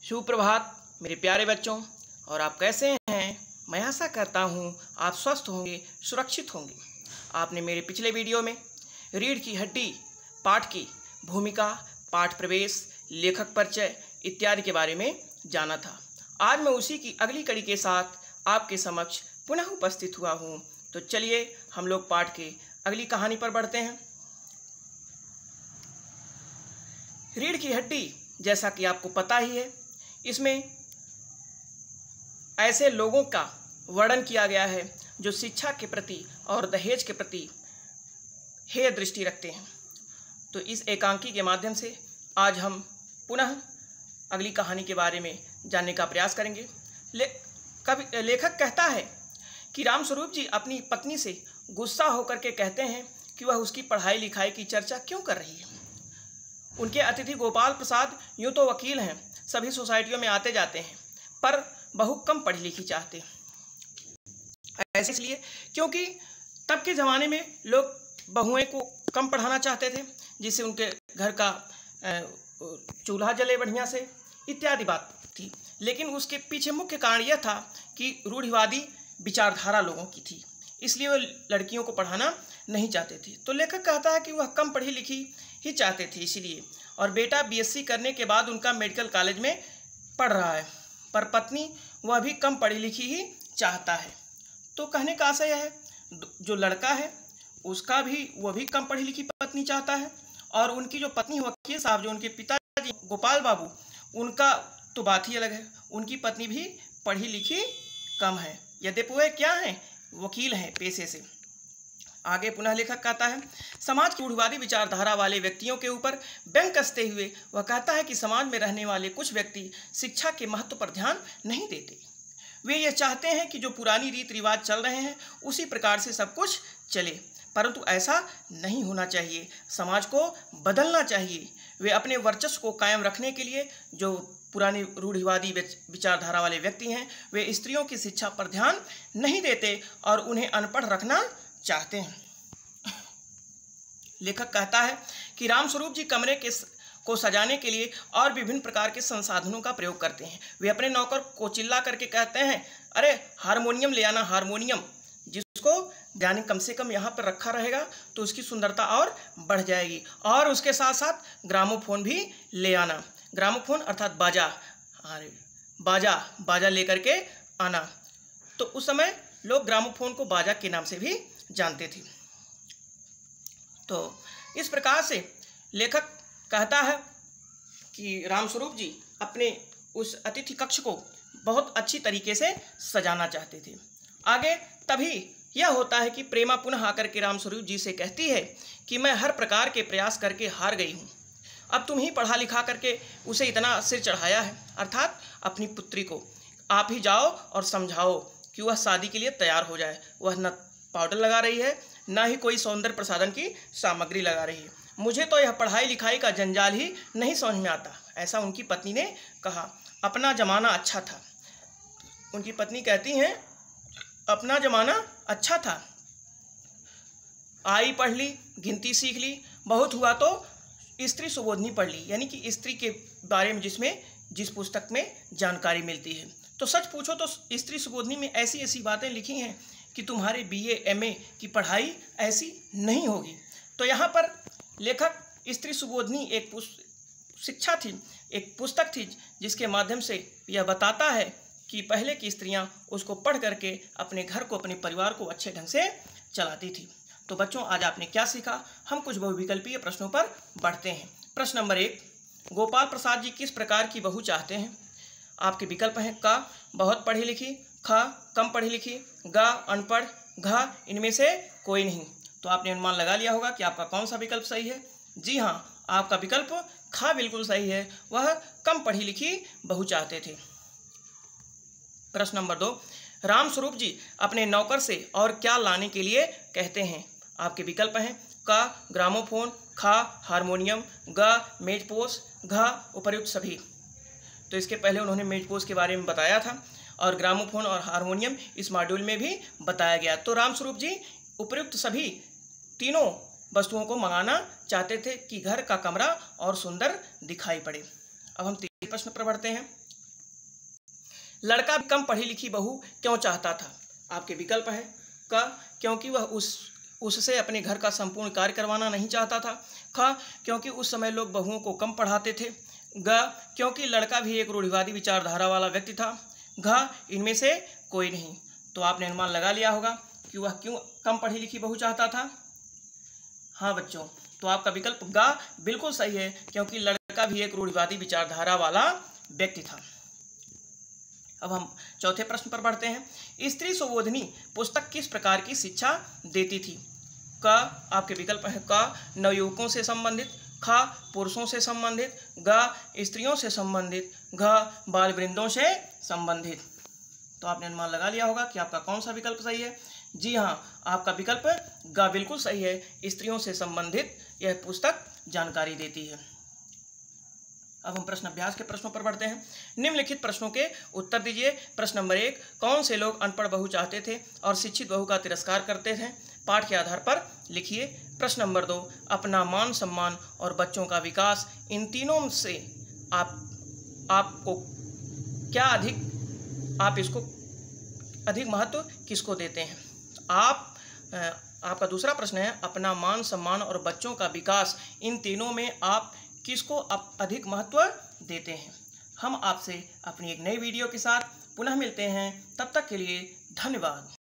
सुप्रभात मेरे प्यारे बच्चों। और आप कैसे हैं? मैं आशा करता हूं आप स्वस्थ होंगे, सुरक्षित होंगे। आपने मेरे पिछले वीडियो में रीढ़ की हड्डी पाठ की भूमिका, पाठ प्रवेश, लेखक परिचय इत्यादि के बारे में जाना था। आज मैं उसी की अगली कड़ी के साथ आपके समक्ष पुनः उपस्थित हुआ हूं। तो चलिए हम लोग पाठ के अगली कहानी पर बढ़ते हैं। रीढ़ की हड्डी, जैसा कि आपको पता ही है, इसमें ऐसे लोगों का वर्णन किया गया है जो शिक्षा के प्रति और दहेज के प्रति हेय दृष्टि रखते हैं। तो इस एकांकी के माध्यम से आज हम पुनः अगली कहानी के बारे में जानने का प्रयास करेंगे। लेखक कहता है कि रामस्वरूप जी अपनी पत्नी से गुस्सा होकर के कहते हैं कि वह उसकी पढ़ाई लिखाई की चर्चा क्यों कर रही है। उनके अतिथि गोपाल प्रसाद यूँ तो वकील हैं, सभी सोसाइटियों में आते जाते हैं, पर बहु कम पढ़ी लिखी चाहते हैं। ऐसे इसलिए क्योंकि तब के ज़माने में लोग बहुएं को कम पढ़ाना चाहते थे, जिससे उनके घर का चूल्हा जले बढ़िया से इत्यादि बात थी। लेकिन उसके पीछे मुख्य कारण यह था कि रूढ़िवादी विचारधारा लोगों की थी, इसलिए वो लड़कियों को पढ़ाना नहीं चाहते थे। तो लेखक कहता है कि वह कम पढ़ी लिखी ही चाहते थे इसलिए, और बेटा बीएससी करने के बाद उनका मेडिकल कॉलेज में पढ़ रहा है, पर पत्नी वह भी कम पढ़ी लिखी ही चाहता है। तो कहने का आशय है जो लड़का है उसका भी वह भी कम पढ़ी लिखी पत्नी चाहता है, और उनकी जो पत्नी वकील साहब, जो उनके पिताजी गोपाल बाबू, उनका तो बात ही अलग है। उनकी पत्नी भी पढ़ी लिखी कम है, यद्यपि वह क्या है, वकील हैं पेशे से। आगे पुनः लेखक कहता है, समाज की रूढ़िवादी विचारधारा वाले व्यक्तियों के ऊपर व्यंग कसते हुए वह कहता है कि समाज में रहने वाले कुछ व्यक्ति शिक्षा के महत्व पर ध्यान नहीं देते। वे ये चाहते हैं कि जो पुरानी रीत रिवाज चल रहे हैं उसी प्रकार से सब कुछ चले, परंतु ऐसा नहीं होना चाहिए। समाज को बदलना चाहिए। वे अपने वर्चस्व को कायम रखने के लिए, जो पुरानी रूढ़िवादी विचारधारा वाले व्यक्ति हैं, वे स्त्रियों की शिक्षा पर ध्यान नहीं देते और उन्हें अनपढ़ रखना चाहते हैं। लेखक कहता है कि रामस्वरूप जी कमरे को सजाने के लिए और विभिन्न प्रकार के संसाधनों का प्रयोग करते हैं। वे अपने नौकर को चिल्ला करके कहते हैं, अरे हारमोनियम ले आना, हारमोनियम, जिसको यानी कम से कम यहाँ पर रखा रहेगा तो उसकी सुंदरता और बढ़ जाएगी। और उसके साथ साथ ग्रामोफोन भी ले आना। ग्रामोफोन अर्थात बाजा, बाजा लेकर के आना। तो उस समय लोग ग्रामोफोन को बाजा के नाम से भी जानते थे। तो इस प्रकार से लेखक कहता है कि रामस्वरूप जी अपने उस अतिथि कक्ष को बहुत अच्छी तरीके से सजाना चाहते थे। आगे तभी यह होता है कि प्रेमा पुनः आकर के रामस्वरूप जी से कहती है कि मैं हर प्रकार के प्रयास करके हार गई हूँ। अब तुम ही पढ़ा लिखा करके उसे इतना सिर चढ़ाया है, अर्थात अपनी पुत्री को आप ही जाओ और समझाओ कि वह शादी के लिए तैयार हो जाए। वह न पाउडर लगा रही है, ना ही कोई सौंदर्य प्रसाधन की सामग्री लगा रही है। मुझे तो यह पढ़ाई लिखाई का जंजाल ही नहीं समझ में आता, ऐसा उनकी पत्नी ने कहा। अपना ज़माना अच्छा था। उनकी पत्नी कहती हैं, अपना ज़माना अच्छा था, आई पढ़ ली, गिनती सीख ली, बहुत हुआ तो स्त्री सुबोधनी पढ़ ली, यानी कि स्त्री के बारे में जिस पुस्तक में जानकारी मिलती है। तो सच पूछो तो स्त्री सुबोधनी में ऐसी ऐसी बातें लिखी हैं कि तुम्हारे बीए एमए की पढ़ाई ऐसी नहीं होगी। तो यहाँ पर लेखक स्त्री सुबोधनी एक शिक्षा थी, एक पुस्तक थी, जिसके माध्यम से यह बताता है कि पहले की स्त्रियाँ उसको पढ़ करके अपने घर को, अपने परिवार को अच्छे ढंग से चलाती थी। तो बच्चों, आज आपने क्या सीखा? हम कुछ बहुविकल्पीय प्रश्नों पर बढ़ते हैं। प्रश्न नंबर 1, गोपाल प्रसाद जी किस प्रकार की बहू चाहते हैं? आपके विकल्प हैं क बहुत पढ़ी लिखी, ख कम पढ़ी लिखी, ग अनपढ़, घ इनमें से कोई नहीं। तो आपने अनुमान लगा लिया होगा कि आपका कौन सा विकल्प सही है। जी हाँ, आपका विकल्प ख बिल्कुल सही है। वह कम पढ़ी लिखी बहू चाहते थे। प्रश्न नंबर 2, रामस्वरूप जी अपने नौकर से और क्या लाने के लिए कहते हैं? आपके विकल्प हैं क ग्रामोफोन, ख हारमोनियम, ग मेजपोश, घ उपर्युक्त सभी। तो इसके पहले उन्होंने मेजपोश के बारे में बताया था और ग्रामोफोन और हारमोनियम इस मॉड्यूल में भी बताया गया। तो रामस्वरूप जी उपर्युक्त सभी तीनों वस्तुओं को मंगाना चाहते थे कि घर का कमरा और सुंदर दिखाई पड़े। अब हम तीसरे प्रश्न पर बढ़ते हैं। लड़का कम पढ़ी लिखी बहू क्यों चाहता था? आपके विकल्प है क, क्योंकि वह उससे अपने घर का संपूर्ण कार्य करवाना नहीं चाहता था। ख, क्योंकि उस समय लोग बहुओं को कम पढ़ाते थे। ग, क्योंकि लड़का भी एक रूढ़िवादी विचारधारा वाला व्यक्ति था। घ, इनमें से कोई नहीं। तो आपने अनुमान लगा लिया होगा कि वह क्यों कम पढ़ी लिखी बहू चाहता था। हाँ बच्चों, तो आपका विकल्प ग बिल्कुल सही है, क्योंकि लड़का भी एक रूढ़िवादी विचारधारा वाला व्यक्ति था। अब हम चौथे प्रश्न पर बढ़ते हैं। स्त्री सुबोधिनी पुस्तक किस प्रकार की शिक्षा देती थी? क, आपके विकल्प है क, नवयुवकों से संबंधित। ख, पुरुषों से संबंधित। ग, स्त्रियों से संबंधित। घ, बाल वृंदों से संबंधित। तो आपने अनुमान लगा लिया होगा कि आपका कौन सा विकल्प सही है। जी हाँ, आपका विकल्प ग बिल्कुल सही है। स्त्रियों से संबंधित यह पुस्तक जानकारी देती है। अब हम प्रश्न अभ्यास के प्रश्नों पर बढ़ते हैं। निम्नलिखित प्रश्नों के उत्तर दीजिए। प्रश्न नंबर 1, कौन से लोग अनपढ़ बहू चाहते थे और शिक्षित बहू का तिरस्कार करते थे? पाठ के आधार पर लिखिए। प्रश्न नंबर 2, अपना मान सम्मान और बच्चों का विकास, इन तीनों से आपको क्या आप इसको अधिक महत्व किसको देते हैं? आपका दूसरा प्रश्न है, अपना मान सम्मान और बच्चों का विकास, इन तीनों में आप किसको अधिक महत्व देते हैं? हम आपसे अपनी एक नई वीडियो के साथ पुनः मिलते हैं। तब तक के लिए धन्यवाद।